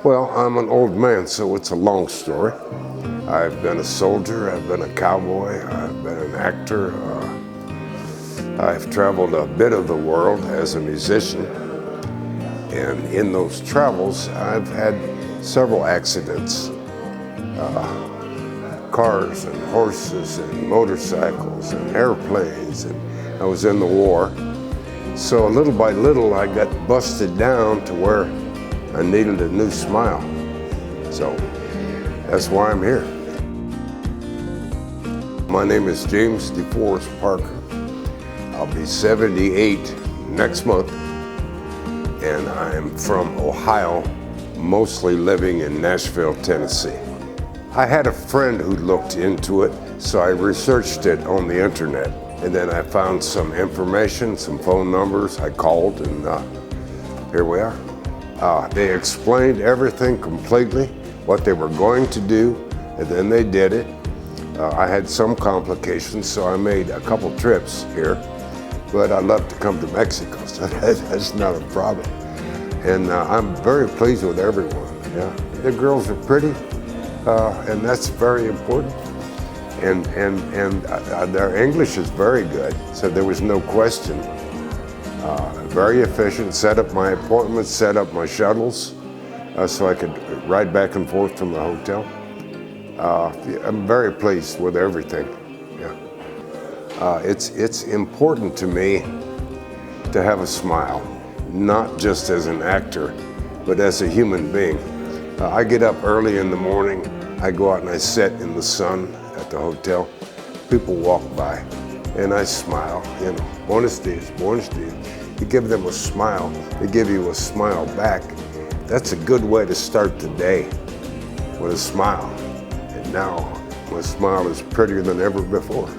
Well, I'm an old man, so it's a long story. I've been a soldier, I've been a cowboy, I've been an actor. I've traveled a bit of the world as a musician. And in those travels, I've had several accidents. Cars and horses and motorcycles and airplanes, and I was in the war. So little by little, I got busted down to where I needed a new smile. So that's why I'm here. My name is James DeForest Parker. I'll be 78 next month, and I'm from Ohio, mostly living in Nashville, Tennessee. I had a friend who looked into it, so I researched it on the internet, and then I found some information, some phone numbers. I called, and here we are. They explained everything completely, what they were going to do, and then they did it. I had some complications, so I made a couple trips here, but I'd love to come to Mexico, so that's not a problem. And I'm very pleased with everyone. Yeah, the girls are pretty. And that's very important. And their English is very good, so there was no question. Very efficient, set up my appointments, set up my shuttles, so I could ride back and forth from the hotel. I'm very pleased with everything. Yeah. It's important to me to have a smile, not just as an actor, but as a human being. I get up early in the morning, I go out and I sit in the sun at the hotel. People walk by and I smile, buenos dias, buenos dias. You give them a smile, they give you a smile back. That's a good way to start the day, with a smile. And now my smile is prettier than ever before.